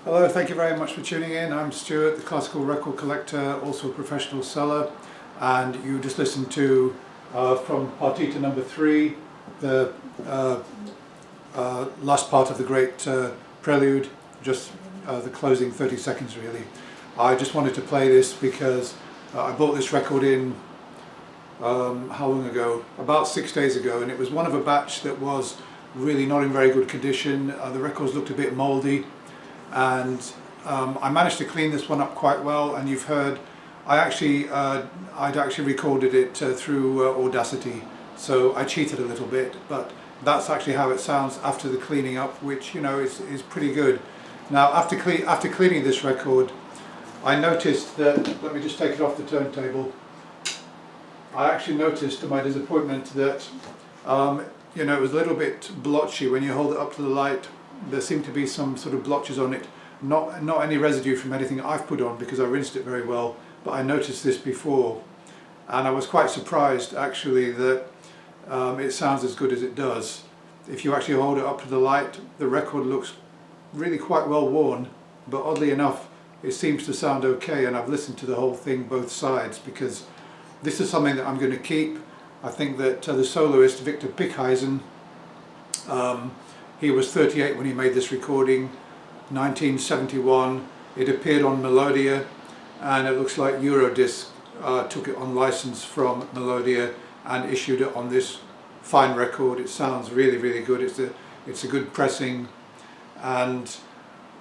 Hello, thank you very much for tuning in. I'm Stuart, the classical record collector, also a professional seller, and you just listened to from Partita number 3, the last part of the great prelude, just the closing 30 seconds really. I just wanted to play this because I bought this record in, how long ago? About 6 days ago, and it was one of a batch that was really not in very good condition. The records looked a bit mouldy, and I managed to clean this one up quite well. And you've heard I'd actually recorded it through Audacity, so I cheated a little bit, but that's actually how it sounds after the cleaning up, which is pretty good. Now after cleaning this record, I noticed that, let me just take it off the turntable, I actually noticed to my disappointment that it was a little bit blotchy when you hold it up to the light. There seemed to be some sort of blotches on it, not any residue from anything I've put on because I rinsed it very well, but I noticed this before, and I was quite surprised actually that it sounds as good as it does. If you actually hold it up to the light, the record looks really quite well worn, but oddly enough it seems to sound okay, and I've listened to the whole thing both sides because this is something that I'm going to keep. I think that the soloist Victor Pickhuizen, he was 38 when he made this recording, 1971. It appeared on Melodia, and it looks like Eurodisc took it on license from Melodia and issued it on this fine record. It sounds really, really good. It's a good pressing, and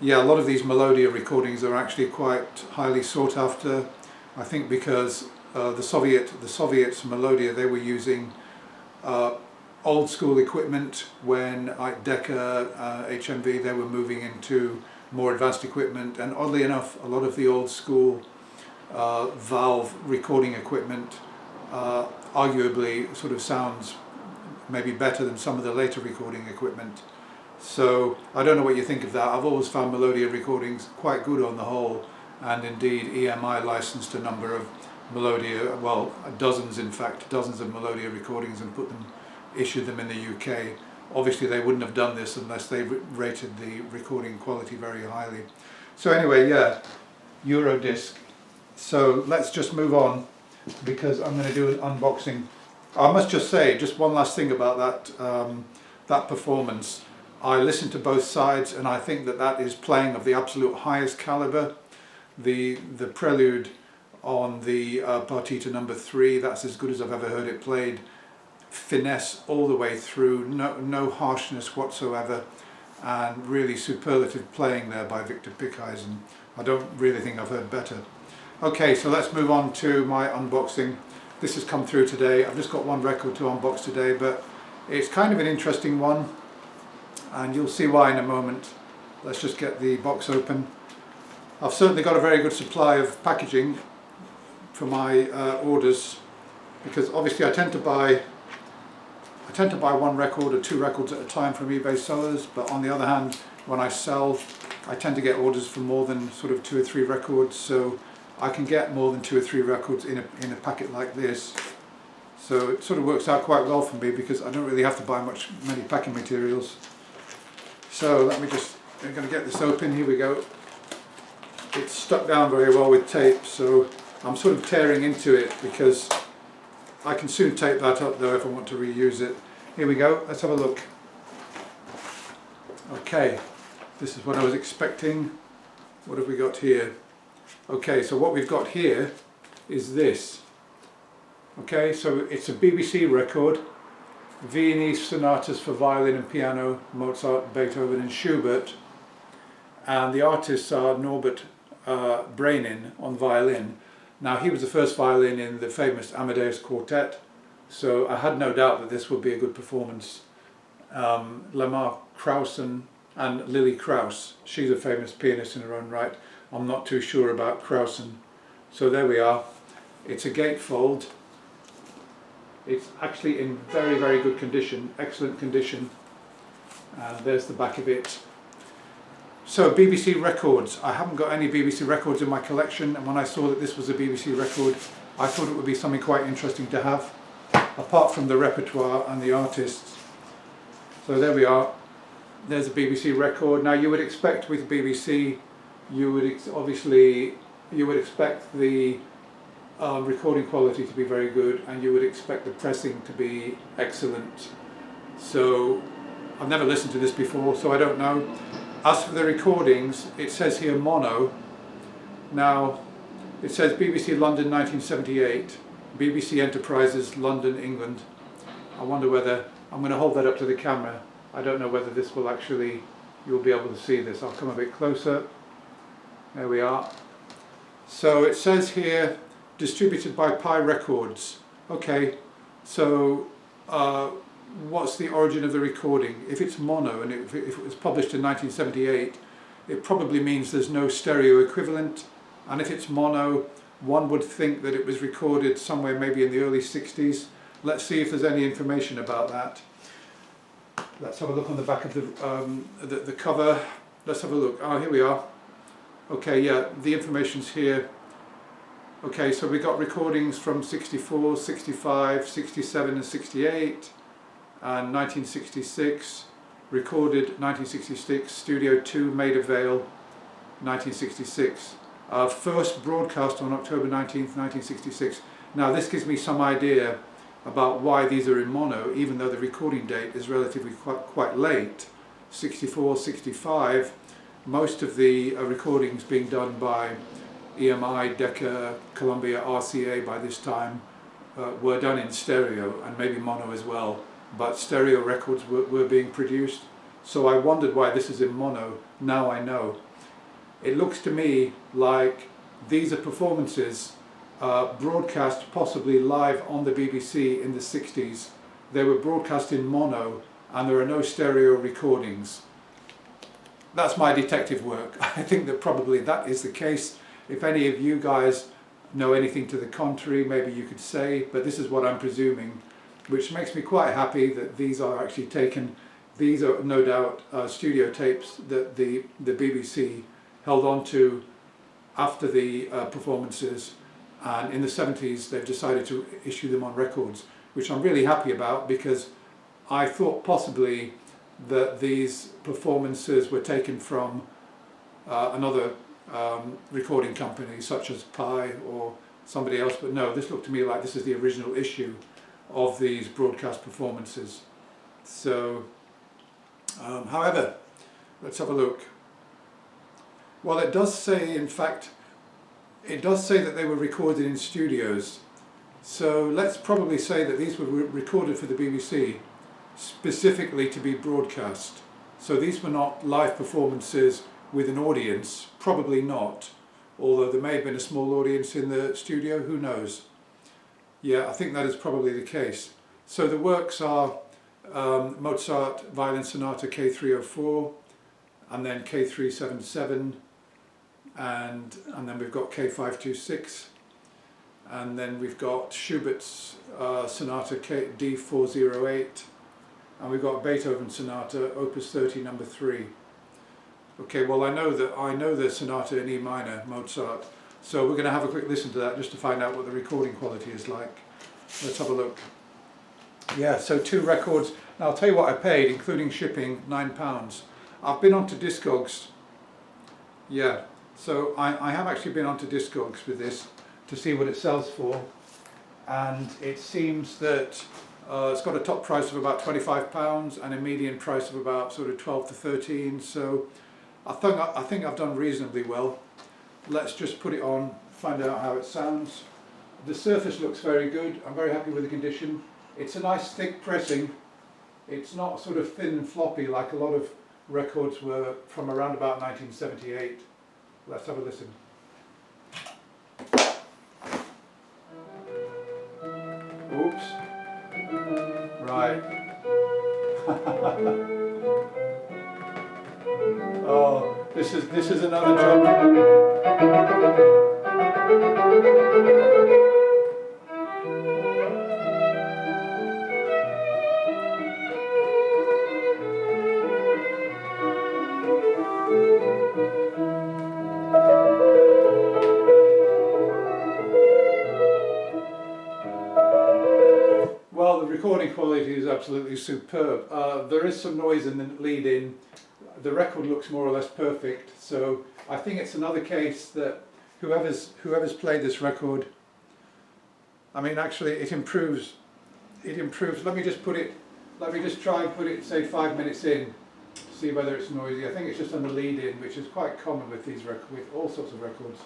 yeah, a lot of these Melodia recordings are actually quite highly sought after. I think because the Soviets Melodia, they were using old school equipment when like Decca, HMV, they were moving into more advanced equipment, and oddly enough a lot of the old school valve recording equipment arguably sort of sounds maybe better than some of the later recording equipment. So I don't know what you think of that. I've always found Melodia recordings quite good on the whole, and indeed EMI licensed a number of Melodia, well, dozens in fact, dozens of Melodia recordings and issued them in the UK. Obviously they wouldn't have done this unless they rated the recording quality very highly. So anyway, yeah, Eurodisc. So let's just move on because I'm going to do an unboxing. I must just say, just one last thing about that performance. I listened to both sides, and I think that is playing of the absolute highest caliber. The prelude on the Partita number 3, that's as good as I've ever heard it played. Finesse all the way through, no harshness whatsoever, and really superlative playing there by Victor Pickhuizen. I don't really think I've heard better. Okay, so let's move on to my unboxing. This has come through today. I've just got one record to unbox today, but it's kind of an interesting one, and you'll see why in a moment. Let's just get the box open. I've certainly got a very good supply of packaging for my orders, because obviously I tend to buy one record or two records at a time from eBay sellers, but on the other hand, when I sell, I tend to get orders for more than sort of 2 or 3 records, so I can get more than 2 or 3 records in a packet like this. So it sort of works out quite well for me because I don't really have to buy many packing materials. So I'm going to get this open. Here we go. It's stuck down very well with tape, so I'm sort of tearing into it because I can soon tape that up though if I want to reuse it. Here we go, let's have a look. Okay, this is what I was expecting. What have we got here? Okay, so what we've got here is this. Okay, so it's a BBC record, Viennese sonatas for violin and piano, Mozart, Beethoven and Schubert, and the artists are Norbert Brainin on violin. Now he was the first violin in the famous Amadeus Quartet, so I had no doubt that this would be a good performance. Lamar Krausen and Lily Krauss, she's a famous pianist in her own right. I'm not too sure about Krausen. So there we are. It's a gatefold. It's actually in very, very good condition, excellent condition. And there's the back of it. So BBC records. I haven't got any BBC records in my collection, and when I saw that this was a BBC record, I thought it would be something quite interesting to have, apart from the repertoire and the artists. So there we are. There's a BBC record. Now you would expect with BBC you would obviously you would expect the recording quality to be very good, and you would expect the pressing to be excellent. So I've never listened to this before, so I don't know. As for the recordings, it says here mono. Now it says BBC London 1978, BBC Enterprises London, England. I wonder whether, I'm going to hold that up to the camera. I don't know whether this will actually, you'll be able to see this. I'll come a bit closer. There we are. So it says here, distributed by Pi Records. Okay, so what's the origin of the recording? If it's mono and if it was published in 1978, it probably means there's no stereo equivalent. And if it's mono, one would think that it was recorded somewhere maybe in the early 60s. Let's see if there's any information about that. Let's have a look on the back of the cover. Let's have a look. Oh, here we are. Okay, yeah, the information's here. Okay, so we got recordings from 64, 65, 67 and 68, and 1966, recorded 1966, Studio 2, Maida Vale, 1966. First broadcast on October 19th, 1966. Now this gives me some idea about why these are in mono, even though the recording date is relatively quite late, 64, 65. Most of the recordings being done by EMI, Decca, Columbia, RCA by this time were done in stereo, and maybe mono as well, but stereo records were being produced. So I wondered why this is in mono. Now I know. It looks to me like these are performances broadcast possibly live on the BBC in the 60s. They were broadcast in mono and there are no stereo recordings. That's my detective work. I think that probably that is the case. If any of you guys know anything to the contrary, maybe you could say, but this is what I'm presuming, which makes me quite happy that these are actually taken. These are no doubt studio tapes that the BBC held on to after the performances, and in the 70s they've decided to issue them on records, which I'm really happy about, because I thought possibly that these performances were taken from another recording company such as Pi or somebody else, but no, this looked to me like this is the original issue of these broadcast performances. So however, let's have a look. Well, it does say, in fact, it does say that they were recorded in studios. So let's probably say that these were recorded for the BBC specifically to be broadcast. So these were not live performances with an audience, probably not, although there may have been a small audience in the studio, who knows. Yeah, I think that is probably the case. So the works are Mozart Violin Sonata K304, and then K377, and then we've got K526, and then we've got Schubert's Sonata D408, and we've got Beethoven Sonata Opus 30 number 3. Okay, well I know the Sonata in E minor, Mozart, so we're going to have a quick listen to that just to find out what the recording quality is like. Let's have a look. Yeah, so 2 records. Now I'll tell you what I paid, including shipping, £9. I've been onto Discogs. Yeah, so I have actually been onto Discogs with this to see what it sells for, and it seems that it's got a top price of about £25 and a median price of about sort of 12 to 13. So I think I've done reasonably well. Let's just put it on, find out how it sounds. The surface looks very good. I'm very happy with the condition. It's a nice thick pressing. It's not sort of thin and floppy like a lot of records were from around about 1978. Let's have a listen. Oops. Right. Oh, this is another job. Well, the recording quality is absolutely superb. There is some noise in the lead-in. The record looks more or less perfect, so I think it's another case that whoever's played this record, I mean, actually it improves. Let me just try and put it, say, 5 minutes in, see whether it's noisy. I think it's just on the lead in, which is quite common with these with all sorts of records.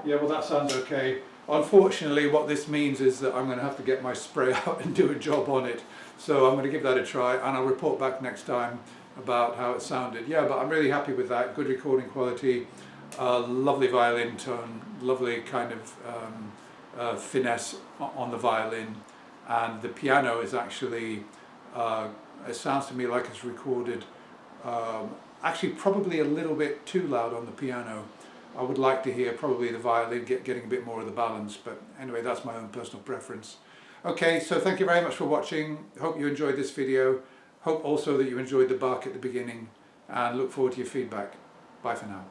Yeah, well, that sounds okay. Unfortunately, what this means is that I'm going to have to get my spray out and do a job on it. So I'm going to give that a try, and I'll report back next time about how it sounded. Yeah, but I'm really happy with that. Good recording quality, lovely violin tone, lovely kind of finesse on the violin, and the piano is actually, it sounds to me like it's recorded actually probably a little bit too loud on the piano. I would like to hear probably the violin getting a bit more of the balance, but anyway, that's my own personal preference. Okay, so thank you very much for watching. Hope you enjoyed this video. Hope also that you enjoyed the bark at the beginning, and look forward to your feedback. Bye for now.